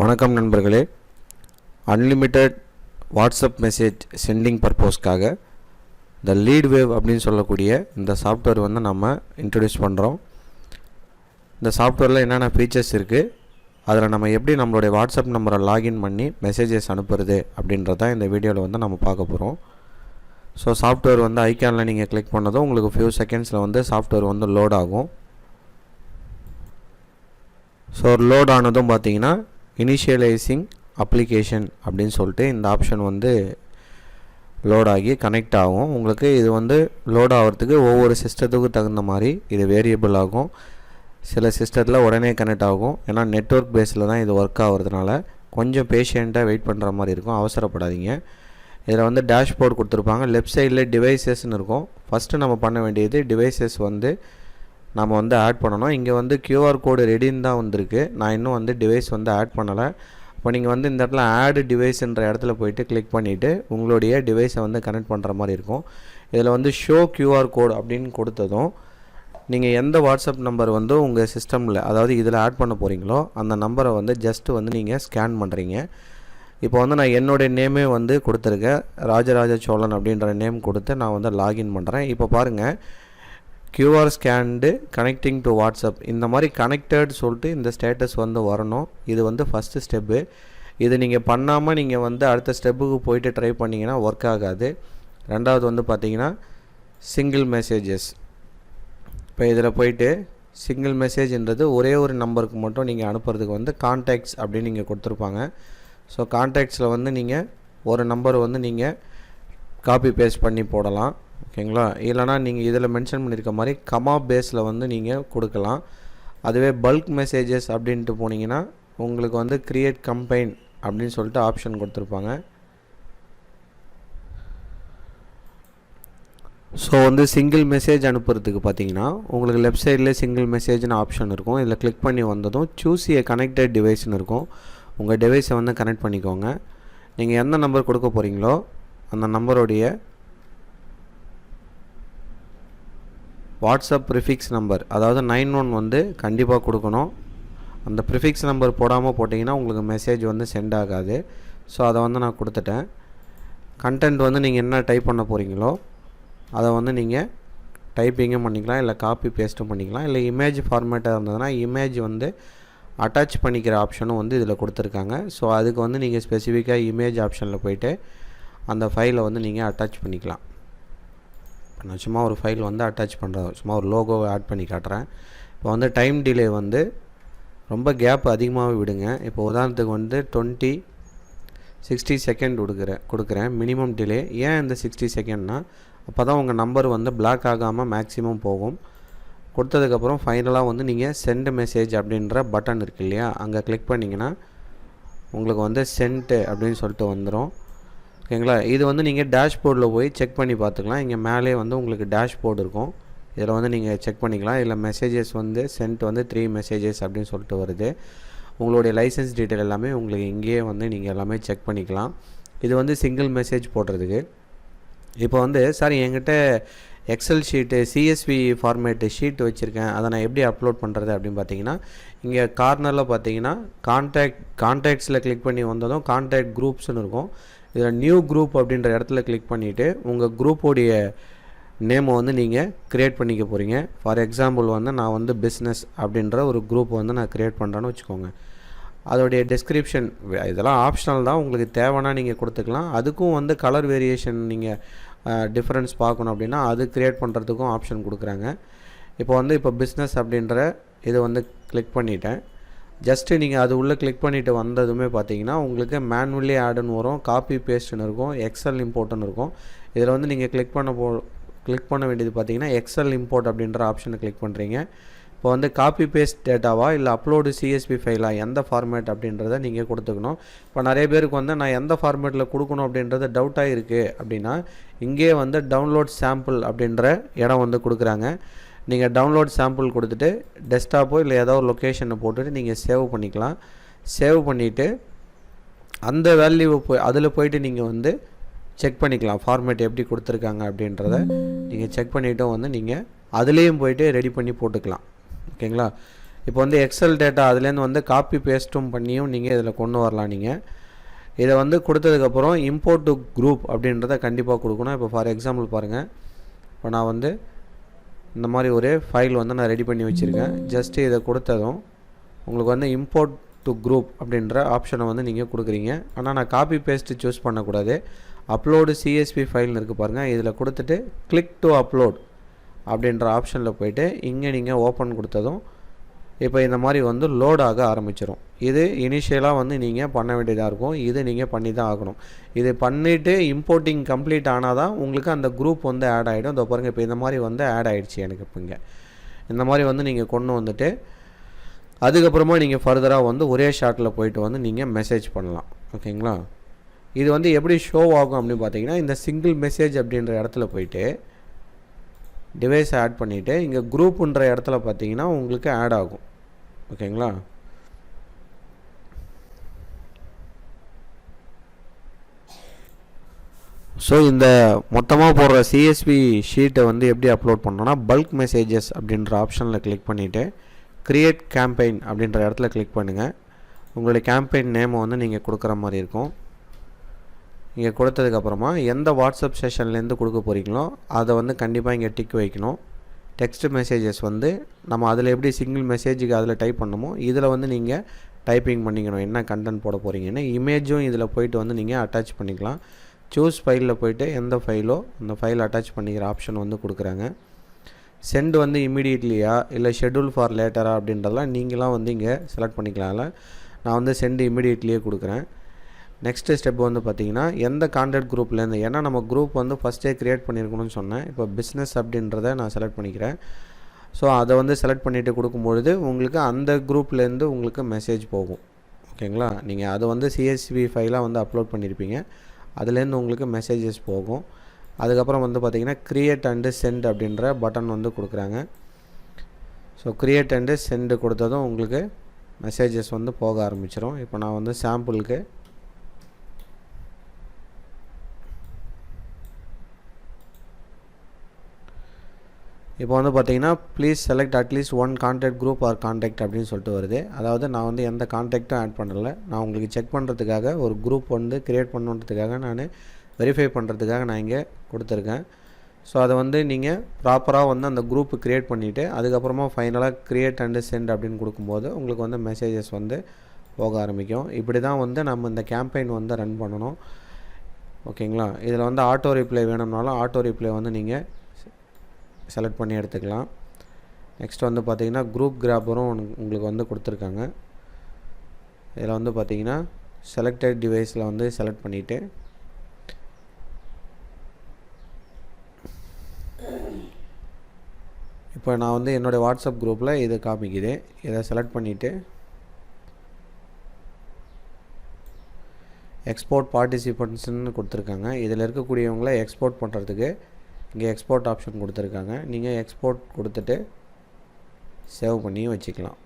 வணக்கம் நண்பர்களே. Unlimited WhatsApp message sending பர்பஸ்க்காக இந்த லீட் வேவ் அப்படின்னு சொல்லக்கூடிய இந்த சாஃப்ட்வேர் வந்து நம்ம இன்ட்ரடியூஸ் பண்ணுறோம். இந்த சாஃப்ட்வேரில் என்னென்ன ஃபீச்சர்ஸ் இருக்குது, அதில் நம்ம எப்படி நம்மளுடைய வாட்ஸ்அப் நம்பரை லாகின் பண்ணி மெசேஜஸ் அனுப்புறது அப்படின்றத இந்த வீடியோவில் வந்து நம்ம பார்க்க போகிறோம். ஸோ சாஃப்ட்வேர் வந்து ஐக்கானில் நீங்கள் கிளிக் பண்ணதும் உங்களுக்கு ஃபியூ செகண்ட்ஸில் வந்து சாஃப்ட்வேர் வந்து லோட் ஆகும். ஸோ லோட் ஆனதும் பார்த்தீங்கன்னா இனிஷியலைசிங் அப்ளிகேஷன் அப்படின்னு சொல்லிட்டு இந்த ஆப்ஷன் வந்து லோட் ஆகி கனெக்ட் ஆகும். உங்களுக்கு இது வந்து லோட் ஆகிறதுக்கு ஒவ்வொரு சிஸ்டத்துக்கு தகுந்த மாதிரி இது வேரியபிள் ஆகும். சில சிஸ்டத்தில் உடனே கனெக்ட் ஆகும். ஏன்னா நெட்வொர்க் பேஸில் தான் இது ஒர்க் ஆகிறதுனால கொஞ்சம் பேஷண்ட்டாக வெயிட் பண்ணுற மாதிரி இருக்கும். அவசரப்படாதீங்க. இதில் வந்து டேஷ்போர்ட் கொடுத்துருப்பாங்க. லெஃப்ட் சைடில் டிவைசஸ்ன்னு இருக்கும். ஃபஸ்ட்டு நம்ம பண்ண வேண்டியது டிவைசஸ் வந்து நம்ம வந்து ஆட் பண்ணணும். இங்கே வந்து QR கோடு ரெடின்னு தான் வந்திருக்கு. நான் இன்னும் வந்து டிவைஸ் வந்து ஆட் பண்ணலை. இப்போ நீங்கள் வந்து இந்த இடத்துல ஆட் டிவைஸ்ன்ற இடத்துல போய்ட்டு கிளிக் பண்ணிவிட்டு உங்களுடைய டிவைஸை வந்து கனெக்ட் பண்ணுற மாதிரி இருக்கும். இதில் வந்து ஷோ QR கோடு அப்படின்னு கொடுத்ததும் நீங்கள் எந்த வாட்ஸ்அப் நம்பர் வந்து உங்கள் சிஸ்டமில், அதாவது இதில் ஆட் பண்ண போகிறீங்களோ அந்த நம்பரை வந்து ஜஸ்ட்டு வந்து நீங்கள் ஸ்கேன் பண்ணுறீங்க. இப்போ வந்து நான் என்னுடைய நேமே வந்து கொடுத்துருக்கேன். ராஜராஜ சோழன் அப்படின்ற நேம் கொடுத்து நான் வந்து லாகின் பண்ணுறேன். இப்போ பாருங்கள், QR scanned connecting to WhatsApp இந்த மாதிரி கனெக்டட் சொல்லிட்டு இந்த ஸ்டேட்டஸ் வந்து வரணும். இது வந்து ஃபஸ்ட்டு ஸ்டெப்பு. இது நீங்கள் பண்ணாமல் நீங்கள் வந்து அடுத்த ஸ்டெப்புக்கு போயிட்டு ட்ரை பண்ணிங்கன்னா ஒர்க் ஆகாது. ரெண்டாவது வந்து பார்த்தீங்கன்னா சிங்கிள் மெசேஜஸ். இப்போ இதில் போயிட்டு சிங்கிள் மெசேஜ்ன்றது ஒரே ஒரு நம்பருக்கு மட்டும் நீங்கள் அனுப்புறதுக்கு வந்து கான்டாக்ட்ஸ் அப்படின்னு நீங்கள் கொடுத்துருப்பாங்க. ஸோ கான்டாக்ட்ஸில் வந்து நீங்கள் ஒரு நம்பர் வந்து நீங்கள் காப்பி பேஸ்ட் பண்ணி போடலாம். ஓகேங்களா? இல்லைனா நீங்கள் இதில் மென்ஷன் பண்ணியிருக்க மாதிரி கமா பேஸில் வந்து நீங்கள் கொடுக்கலாம். அதுவே பல்க் மெசேஜஸ் அப்படின்ட்டு போனீங்கன்னா உங்களுக்கு வந்து க்ரியேட் கம்பைன் அப்படின்னு சொல்லிட்டு ஆப்ஷன் கொடுத்துருப்பாங்க. ஸோ வந்து சிங்கிள் மெசேஜ் அனுப்புறதுக்கு பார்த்தீங்கன்னா உங்களுக்கு லெஃப்ட் சைடில் சிங்கிள் மெசேஜ்னு ஆப்ஷன் இருக்கும். இதில் கிளிக் பண்ணி வந்ததும் சூஸ் ஏ கனெக்டட் டிவைஸ்னு இருக்கும். உங்கள் டிவைஸை வந்து கனெக்ட் பண்ணிக்கோங்க. நீங்கள் எந்த நம்பர் கொடுக்க போகிறீங்களோ அந்த நம்பருடைய வாட்ஸ்அப் ப்ரிஃபிக்ஸ் நம்பர், அதாவது 91 வந்து கண்டிப்பாக கொடுக்கணும். அந்த ப்ரிஃபிக்ஸ் நம்பர் போடாமல் போட்டிங்கன்னா உங்களுக்கு மெசேஜ் வந்து சென்ட் ஆகாது. ஸோ அதை வந்து நான் கொடுத்துட்டேன். கண்டென்ட் வந்து நீங்கள் என்ன டைப் பண்ண போகிறீங்களோ அதை வந்து நீங்கள் டைப்பிங்கும் பண்ணிக்கலாம், இல்லை காப்பி பேஸ்ட்டும் பண்ணிக்கலாம். இல்லை இமேஜ் ஃபார்மேட்டாக இருந்ததுன்னா இமேஜ் வந்து அட்டாச் பண்ணிக்கிற ஆப்ஷனும் வந்து இதில் கொடுத்துருக்காங்க. ஸோ அதுக்கு வந்து நீங்கள் ஸ்பெசிஃபிக்காக இமேஜ் ஆப்ஷனில் போய்ட்டு அந்த ஃபைலை வந்து நீங்கள் அட்டாச் பண்ணிக்கலாம். நான் சும்மா ஒரு ஃபைல் வந்து அட்டாச் பண்ணுறேன், சும்மா ஒரு லோகோவை ஆட் பண்ணி காட்டுறேன். இப்போ வந்து டைம் டிலே வந்து ரொம்ப கேப் அதிகமாகவே விடுங்க. இப்போ உதாரணத்துக்கு வந்து 60 செகண்ட் கொடுக்குறேன் மினிமம் டிலே. ஏன் இந்த 60 செகண்ட்னா அப்போ தான் உங்கள் நம்பர் வந்து பிளாக் ஆகாமல் மேக்ஸிமம் போகும். கொடுத்ததுக்கப்புறம் ஃபைனலாக வந்து நீங்கள் சென்ட் மெசேஜ் அப்படின்ற பட்டன் இருக்குது இல்லையா, அங்கே கிளிக் பண்ணிங்கன்னா உங்களுக்கு வந்து சென்ட்டு அப்படின்னு சொல்லிட்டு வந்துடும். ஓகேங்களா? இது வந்து நீங்கள் டேஷ்போர்டில் போய் செக் பண்ணி பார்த்துக்கலாம். இங்கே மேலே வந்து உங்களுக்கு டேஷ்போர்டு இருக்கும். இதில் வந்து நீங்கள் செக் பண்ணிக்கலாம். இதில் மெசேஜஸ் வந்து சென்ட் வந்து 3 மெசேஜஸ் அப்படின்னு சொல்லிட்டு வருது. உங்களுடைய லைசன்ஸ் டீட்டெயில் எல்லாமே உங்களுக்கு இங்கேயே வந்து நீங்கள் எல்லாமே செக் பண்ணிக்கலாம். இது வந்து சிங்கிள் மெசேஜ் போடுறதுக்கு. இப்போ வந்து சார் என்கிட்ட Excel sheet CSV format sheet வச்சுருக்கேன், அதை நான் எப்படி அப்லோட் பண்ணுறது அப்படின்னு பார்த்தீங்கன்னா இங்கே கார்னரில் பார்த்தீங்கன்னா கான்டாக்ட்ஸில் கிளிக் பண்ணி வந்ததும் கான்டாக்ட் குரூப்ஸ்னு இருக்கும். இதில் நியூ குரூப் அப்படின்ற இடத்துல கிளிக் பண்ணிவிட்டு உங்கள் குரூப்போடைய நேமை வந்து நீங்கள் க்ரியேட் பண்ணிக்க போகிறீங்க. ஃபார் எக்ஸாம்பிள் வந்து நான் வந்து பிஸ்னஸ் அப்படின்ற ஒரு குரூப் வந்து நான் க்ரியேட் பண்ணுறேன்னு வச்சுக்கோங்க. அதோடைய டெஸ்கிரிப்ஷன் இதெல்லாம் ஆப்ஷனல் தான், உங்களுக்கு தேவைன்னா நீங்கள் கொடுத்துக்கலாம். அதுக்கும் வந்து கலர் வேரியேஷன் நீங்கள் டிஃப்ரென்ஸ் பார்க்கணும் அப்படின்னா அது க்ரியேட் பண்ணுறதுக்கும் ஆப்ஷன் கொடுக்குறாங்க. இப்போ பிஸ்னஸ் அப்படின்ற இதை வந்து கிளிக் பண்ணிட்டேன். ஜஸ்ட்டு நீங்கள் அது உள்ளே கிளிக் பண்ணிவிட்டு வந்ததுமே பார்த்தீங்கன்னா உங்களுக்கு மேனுவலி ஆடுன்னு வரும், காப்பி பேஸ்ட்டுன்னு இருக்கும், எக்ஸல் இம்போர்ட்டுன்னு இருக்கும். இதில் வந்து நீங்கள் கிளிக் பண்ண வேண்டியது பார்த்தீங்கன்னா எக்ஸல் இம்போர்ட் அப்படின்ற ஆப்ஷனை கிளிக் பண்ணுறீங்க. இப்போ வந்து காப்பி பேஸ்ட் டேட்டாவா இல்லை அப்லோடு CSV ஃபைலாக எந்த ஃபார்மேட் அப்படின்றத நீங்கள் கொடுத்துக்கணும். இப்போ நிறைய பேருக்கு வந்து நான் எந்த ஃபார்மேட்டில் கொடுக்கணும் அப்படின்றது டவுட்டாக இருக்குது அப்படின்னா இங்கே வந்து டவுன்லோட் சாம்பிள் அப்படின்ற இடம் வந்து கொடுக்குறாங்க. நீங்கள் டவுன்லோட் சாம்பிள் கொடுத்துட்டு டெஸ்க்டாப்போ இல்லை ஏதோ ஒரு லொக்கேஷனை போட்டுட்டு நீங்கள் சேவ் பண்ணிக்கலாம். சேவ் பண்ணிவிட்டு அந்த வேல்யூவை அதில் போய்ட்டு நீங்கள் வந்து செக் பண்ணிக்கலாம் ஃபார்மேட் எப்படி கொடுத்துருக்காங்க அப்படின்றத நீங்கள் செக் பண்ணிவிட்டும் வந்து நீங்கள் அதுலேயும் போய்ட்டு ரெடி பண்ணி போட்டுக்கலாம். ஓகேங்களா? இப்போ வந்து எக்ஸல் டேட்டா அதுலேருந்து வந்து காப்பி பேஸ்ட்டும் பண்ணியும் நீங்கள் இதில் கொண்டு வரலாம். நீங்கள் இதை வந்து கொடுத்ததுக்கப்புறம் இம்போர்ட் டு குரூப் அப்படின்றத கண்டிப்பாக கொடுக்கணும். இப்போ ஃபார் எக்ஸாம்பிள் பாருங்கள், இப்போ நான் வந்து இந்த மாதிரி ஒரு ஃபைல் வந்து நான் ரெடி பண்ணி வச்சுருக்கேன். ஜஸ்ட்டு இதை கொடுத்ததும் உங்களுக்கு வந்து இம்போர்ட் டு குரூப் அப்படின்ற ஆப்ஷனை வந்து நீங்கள் கொடுக்குறீங்க. ஆனால் நான் காப்பி பேஸ்ட்டு சூஸ் பண்ணக்கூடாது. அப்லோடு சிஎஸ்வி ஃபைல்னு இருக்குது பாருங்கள், இதில் கொடுத்துட்டு கிளிக் டு அப்லோட் அப்படின்ற ஆப்ஷனில் போய்ட்டு இங்கே நீங்கள் ஓப்பன் கொடுத்ததும் இப்போ இந்த மாதிரி வந்து லோட் ஆக ஆரம்பிச்சிடும். இது இனிஷியலாக வந்து நீங்கள் பண்ண வேண்டியதாக இருக்கும். இது நீங்கள் பண்ணி தான் ஆகணும். இது பண்ணிவிட்டு இம்போர்ட்டிங் கம்ப்ளீட் ஆனால் தான் உங்களுக்கு அந்த குரூப் வந்து ஆட் ஆகிடும். இதோ பாருங்கள், இப்போ இந்த மாதிரி வந்து ஆட் ஆகிடுச்சு எனக்கு. இப்போ இங்கே இந்த மாதிரி வந்து நீங்கள் கொண்டு வந்துட்டு அதுக்கப்புறமா நீங்கள் ஃபர்தராக வந்து ஒரே ஷாட்டில் போயிட்டு வந்து நீங்கள் மெசேஜ் பண்ணலாம். ஓகேங்களா? இது வந்து எப்படி ஷோ ஆகும் அப்படின்னு பார்த்தீங்கன்னா, இந்த சிங்கிள் மெசேஜ் அப்படின்ற இடத்துல போயிட்டு டிவைஸ் ஆட் பண்ணிவிட்டு இங்கே குரூப்புன்ற இடத்துல பார்த்தீங்கன்னா உங்களுக்கு ஆட் ஆகும். ஓகேங்களா? ஸோ இந்த மொத்தமாக போடுற சிஎஸ்வி ஷீட்டை வந்து எப்படி அப்லோட் பண்ணோன்னா, பல்க் மெசேஜஸ் அப்படின்ற ஆப்ஷனில் கிளிக் பண்ணிவிட்டு கிரியேட் கேம்பெயின் அப்படின்ற இடத்துல கிளிக் பண்ணுங்கள். உங்களுடைய கேம்பெயின் நேமை வந்து நீங்கள் கொடுக்குற மாதிரி இருக்கும். இங்கே கொடுத்ததுக்கப்புறமா எந்த வாட்ஸ்அப் செஷன்லேருந்து கொடுக்க போகிறீங்களோ அதை வந்து கண்டிப்பாக இங்கே டிக் வைக்கணும். டெக்ஸ்ட் மெசேஜஸ் வந்து நம்ம அதில் எப்படி சிங்கிள் மெசேஜுக்கு அதில் டைப் பண்ணணுமோ இதில் வந்து நீங்கள் டைப்பிங் பண்ணிக்கணும் என்ன கண்டென்ட் போட போகிறீங்கன்னு. இமேஜும் இதில் போய்ட்டு வந்து நீங்கள் அட்டாச் பண்ணிக்கலாம். சூஸ் ஃபைலில் போய்ட்டு எந்த ஃபைலோ அந்த ஃபைல் அட்டாச் பண்ணிக்கிற ஆப்ஷன் வந்து கொடுக்குறாங்க. சென்ட் வந்து இமீடியட்லியா இல்லை ஷெட்யூல் ஃபார் லேட்டரா அப்படின்றதெல்லாம் நீங்களாம் வந்து இங்கே செலக்ட் பண்ணிக்கலாம்ல. நான் வந்து சென்ட் இமீடியட்லியே கொடுக்குறேன். நெக்ஸ்ட்டு ஸ்டெப் வந்து பார்த்திங்கன்னா எந்த கான்டாக்ட் குரூப்லேருந்து, ஏன்னா நம்ம குரூப் வந்து ஃபஸ்ட்டே க்ரியேட் பண்ணியிருக்கணும்னு சொன்னேன். இப்போ பிஸ்னஸ் அப்படின்றத நான் செலக்ட் பண்ணிக்கிறேன். ஸோ அதை வந்து செலக்ட் பண்ணிவிட்டு கொடுக்கும்பொழுது உங்களுக்கு அந்த குரூப்லேருந்து உங்களுக்கு மெசேஜ் போகும். ஓகேங்களா? நீங்கள் அதை வந்து சிஎஸ்வி ஃபைலாக வந்து அப்லோட் பண்ணியிருப்பீங்க, அதுலேருந்து உங்களுக்கு மெசேஜஸ் போகும். அதுக்கப்புறம் வந்து பார்த்திங்கன்னா க்ரியேட் அண்டு சென்ட் அப்படின்ற பட்டன் வந்து கொடுக்குறாங்க. ஸோ க்ரியேட் அண்டு சென்ட் கொடுத்ததும் உங்களுக்கு மெசேஜஸ் வந்து போக ஆரம்பிச்சிடும். இப்போ நான் வந்து சாம்பிளுக்கு இப்போ வந்து பார்த்திங்கன்னா please select at least one contact group or contact அப்படின்னு சொல்லிட்டு வருது. அதாவது நான் வந்து எந்த கான்டாக்டும் ஆட் பண்ணலை. நான் உங்களுக்கு செக் பண்ணுறதுக்காக ஒரு குரூப் வந்து க்ரியேட் பண்ணுறதுக்காக நான் வெரிஃபை பண்ணுறதுக்காக நான் இங்கே கொடுத்துருக்கேன். ஸோ அதை வந்து நீங்கள் ப்ராப்பராக வந்து அந்த குரூப்பு க்ரியேட் பண்ணிவிட்டு அதுக்கப்புறமா ஃபைனலாக க்ரியேட் அண்டு சென்ட் அப்படின்னு கொடுக்கும்போது உங்களுக்கு வந்து மெசேஜஸ் வந்து போக ஆரம்பிக்கும். இப்படி தான் வந்து நம்ம இந்த கேம்பெயின் வந்து ரன் பண்ணணும். ஓகேங்களா? இதில் வந்து ஆட்டோ ரிப்ளை வேணும்னாலும் ஆட்டோ ரிப்ளை வந்து நீங்கள் செலக்ட் பண்ணி எடுத்துக்கலாம். நெக்ஸ்ட் வந்து பார்த்திங்கன்னா குரூப் கிராப்பரும் உங்களுக்கு வந்து கொடுத்துருக்காங்க. இதில் வந்து பார்த்திங்கன்னா செலக்டட் டிவைஸில் வந்து செலக்ட் பண்ணிவிட்டு இப்போ நான் வந்து என்னோடய வாட்ஸ்அப் குரூப்பில் இது காமிக்குது. இதை செலக்ட் பண்ணிவிட்டு எக்ஸ்போர்ட் பார்ட்டிசிபெண்ட்ஸ்னு கொடுத்துருக்காங்க. இதில் இருக்கக்கூடியவங்கள எக்ஸ்போர்ட் பண்ணுறதுக்கு இங்கே எக்ஸ்போர்ட் ஆப்ஷன் கொடுத்துருக்காங்க. நீங்கள் எக்ஸ்போர்ட் கொடுத்துட்டு சேவ் பண்ணி வச்சுக்கலாம்.